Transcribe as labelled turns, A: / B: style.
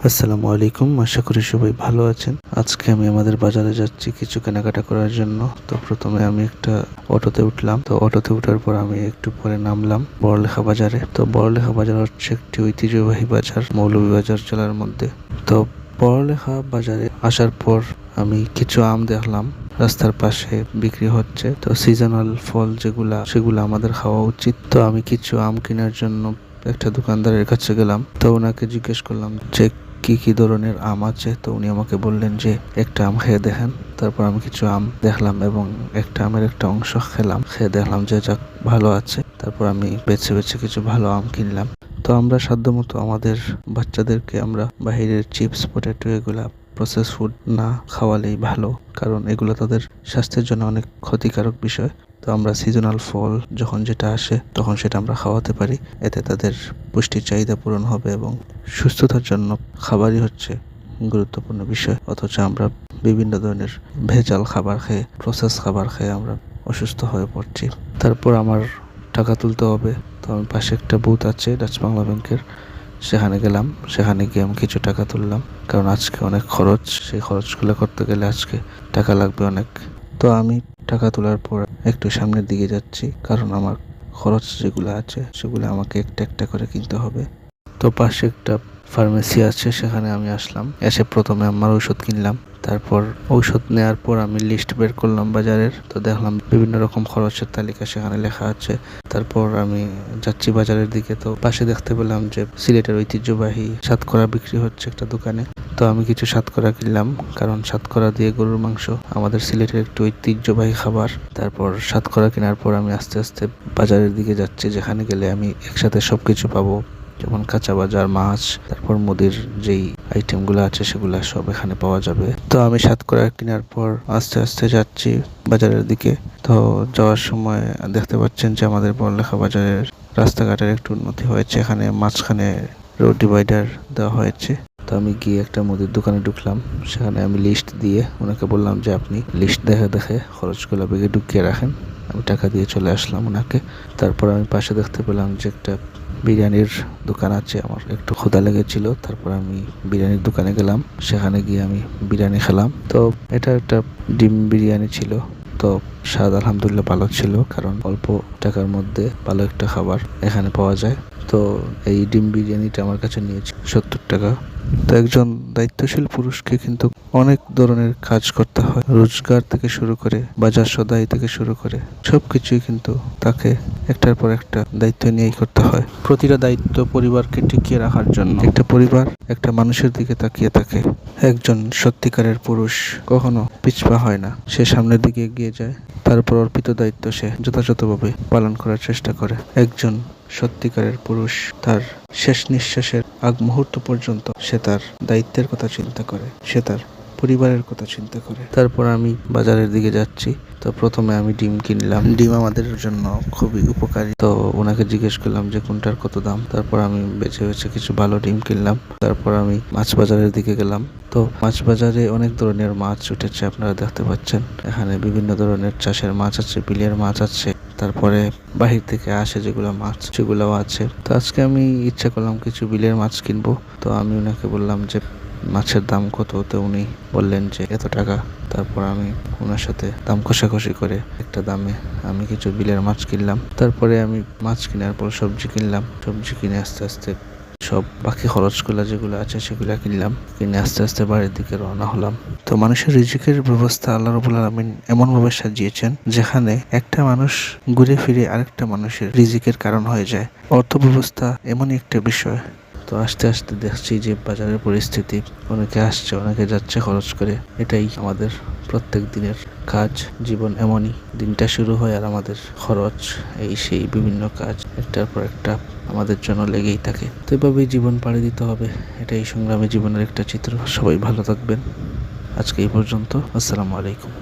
A: আসসালামু আলাইকুম। আশা করি সবাই ভালো আছেন। আজকে আমি আমাদের বাজারে যাচ্ছি কিছু কেনাকাটা করার জন্য। তো প্রথমে আমি একটা অটোতে উঠলাম। তো অটোতে উঠার পর আমি একটু পরে নামলাম বড়লেখা বাজারে। তো বড়লেখা বাজার হচ্ছে একটি ঐতিহ্যবাহী বাজার মৌলভীবাজার জেলার মধ্যে। তো বড়লেখা বাজারে আসার পর আমি কিছু আম দেখলাম রাস্তার পাশে বিক্রি হচ্ছে। তো সিজনাল ফল সেগুলা আমাদের খাওয়া উচিত। তো আমি কিছু আম কেনার জন্য একটা দোকানদারের কাছে গেলাম। তো ওনাকে জিজ্ঞেস করলাম যে কি কি ধরনের আম আছে। তো উনি আমাকে বললেন যে একটা আম খেয়ে দেখেন। তারপর আমি কিছু আম দেখলাম এবং একটা আমের একটা অংশ খেয়ে দেখলাম যে যাক ভালো আছে। তারপর আমি বেছে বেছে কিছু ভালো আম কিনলাম। তো আমরা সাধ্যমতো আমাদের বাচ্চাদেরকে আমরা বাহিরের চিপস পটেটো এগুলা প্রসেস ফুড না খাওয়ালেই ভালো, কারণ এগুলো তাদের স্বাস্থ্যের জন্য অনেক ক্ষতিকারক বিষয়। তো আমরা সিজনাল ফল যখন যেটা আসে তখন সেটা আমরা খাওয়াতে পারি, এতে তাদের পুষ্টির চাহিদা পূরণ হবে এবং সুস্থতার জন্য খাবারই হচ্ছে গুরুত্বপূর্ণ বিষয়। অথচ আমরা বিভিন্ন ধরনের ভেজাল খাবার খেয়ে প্রসেস খাবার খেয়ে আমরা অসুস্থ হয়ে পড়ছি। তারপর আমার টাকা তুলতে হবে। তো আমি পাশে একটা বুথ আছে ডাচ বাংলা ব্যাংকের, সেখানে গেলাম। সেখানে গিয়ে আমি কিছু টাকা তুললাম, কারণ আজকে অনেক খরচ, সেই খরচগুলো করতে গেলে আজকে টাকা লাগবে অনেক। তো আমি টাকা তোলার পর একটু সামনের দিকে যাচ্ছি, কারণ আমার খরচ যেগুলো আছে সেগুলো আমাকে একটা একটা করে কিনতে হবে। তো পাশে একটা ফার্মেসি আছে, সেখানে আমি আসলাম। এসে প্রথমে আমার ঔষধ কিনলাম। তারপর ঔষধ নেওয়ার পর আমি লিস্ট বের করলাম বাজারের। তো দেখলাম বিভিন্ন রকম খরচের তালিকা সেখানে লেখা আছে। তারপর আমি যাচ্ছি বাজারের দিকে। তো পাশে দেখতে পেলাম যে সিলেটের ঐতিহ্যবাহী সাতকরা বিক্রি হচ্ছে একটা দোকানে। তো আমি কিছু সাতকরা কিনলাম, কারণ সাতকরা দিয়ে গরুর মাংস আমাদের সিলেটের একটি ঐতিহ্যবাহী খাবার। তারপর সাতকরা কেনার পর আমি আস্তে আস্তে বাজারের দিকে যাচ্ছি, যেখানে গেলে আমি একসাথে সবকিছু পাবো, যেমন কাঁচা বাজার, মাছ, তারপর মুদির যেই আইটেমগুলো আছে সেগুলো সব এখানে পাওয়া যাবে। তো আমি সাতকরা কেনার পর আস্তে আস্তে যাচ্ছি বাজারের দিকে। তো যাওয়ার সময় দেখতে পাচ্ছেন যে আমাদের বড়লেখা বাজারের রাস্তাঘাটের একটু উন্নতি হয়েছে। এখানে মাঝখানে রোড ডিভাইডার দেওয়া হয়েছে। তো আমি গিয়ে একটা মুদির দোকানে ঢুকলাম। সেখানে আমি লিস্ট দিয়ে ওনাকে বললাম যে আপনি লিস্ট দেখে দেখে খরচগুলো বেগে ঢুকিয়ে রাখেন। আমি টাকা দিয়ে চলে আসলাম ওনাকে। তারপর আমি পাশে দেখতে পেলাম যে একটা বিরিয়ানির দোকান আছে। আমার একটু ক্ষুধা লেগেছিল, তারপর আমি বিরিয়ানির দোকানে গেলাম। সেখানে গিয়ে আমি বিরিয়ানি খেলাম। তো এটা একটা ডিম বিরিয়ানি ছিল। তো স্বাদ আলহামদুলিল্লাহ ভালো ছিল, কারণ অল্প টাকার মধ্যে ভালো একটা খাবার এখানে পাওয়া যায়। তো এই ডিম বিরিয়ানিটা আমার কাছে নিয়েছে 70 টাকা। তো একজন দায়িত্বশীল পুরুষকে কিন্তু অনেক ধরনের কাজ করতে হয়, রোজগার থেকে শুরু করে বাজার সদাই থেকে শুরু করে সবকিছুই কিন্তু তাকে একটার পর একটা দায়িত্ব নিয়েই করতে হয়। প্রতিটা দায়িত্ব পরিবারকে টিকিয়ে রাখার জন্য। একটা পরিবার একটা মানুষের দিকে তাকিয়ে থাকে। একজন সত্যিকারের পুরুষ কখনো পিছপা হয় না, সে সামনের দিকে এগিয়ে যায়। তারপর অর্পিত দায়িত্ব সে যথাযথভাবে পালন করার চেষ্টা করে। একজন সত্যিকারের পুরুষ তার শেষ নিঃশ্বাসের আগ মুহূর্ত পর্যন্ত সে তার দায়িত্বের কথা চিন্তা করে, সে তার পরিবারের কথা চিন্তা করে। তারপর আমি বাজারের দিকে যাচ্ছি। তো প্রথমে আমি ডিম কিনলাম। ডিম আমাদের জন্য খুবই উপকারী। তো ওনাকে জিজ্ঞেস করলাম যে কোনটার কত দাম। তারপর আমি বেছে বেছে কিছু ভালো ডিম কিনলাম। তারপর আমি মাছ বাজারের দিকে গেলাম। তো মাছ বাজারে অনেক ধরনের মাছ উঠেছে, আপনারা দেখতে পাচ্ছেন। এখানে বিভিন্ন ধরনের চাষের মাছ আছে, বিলের মাছ আছে, তারপরে বাহির থেকে আসে যেগুলো মাছ সেগুলোও আছে। তো আজকে আমি ইচ্ছা করলাম কিছু বিলের মাছ কিনবো। তো আমি ওনাকে বললাম যে মাছের দাম কত। তো উনি বললেন যে এত টাকা। তারপর আমি ওনার সাথে দাম কষাকষি করে একটা দামে আমি কিছু বিলের মাছ কিনলাম। তারপরে আমি মাছ কেনার পর সবজি কিনলাম। সবজি কিনে আস্তে আস্তে সব বাকি খরচগুলো যেগুলো আছে সেগুলো কিনলাম। কিনে আস্তে আস্তে বাড়ির দিকে রওনা হলাম। তো মানুষের রিজিকের ব্যবস্থা আল্লাহ রাব্বুল আলামিন এমনভাবে সাজিয়েছেন, যেখানে একটা মানুষ ঘুরে ফিরে আরেকটা মানুষের রিজিকের কারণ হয়ে যায়। অর্থ ব্যবস্থা এমনই একটা বিষয়। তো আস্তে আস্তে দেখছি যে বাজারের পরিস্থিতি, অনেকে আসছে অনেকে যাচ্ছে খরচ করে। এটাই আমাদের প্রত্যেক দিনের কাজ। জীবন এমনই, দিনটা শুরু হয় আর আমাদের খরচ এই সেই বিভিন্ন কাজ একটার পর একটা আমাদের জন্য লেগেই থাকে। তো এভাবেই জীবন পাড়ি দিতে হবে। এটাই সংগ্রামী জীবনের একটা চিত্র। সবাই ভালো থাকবেন। আজকে এই পর্যন্ত। আসসালামু আলাইকুম।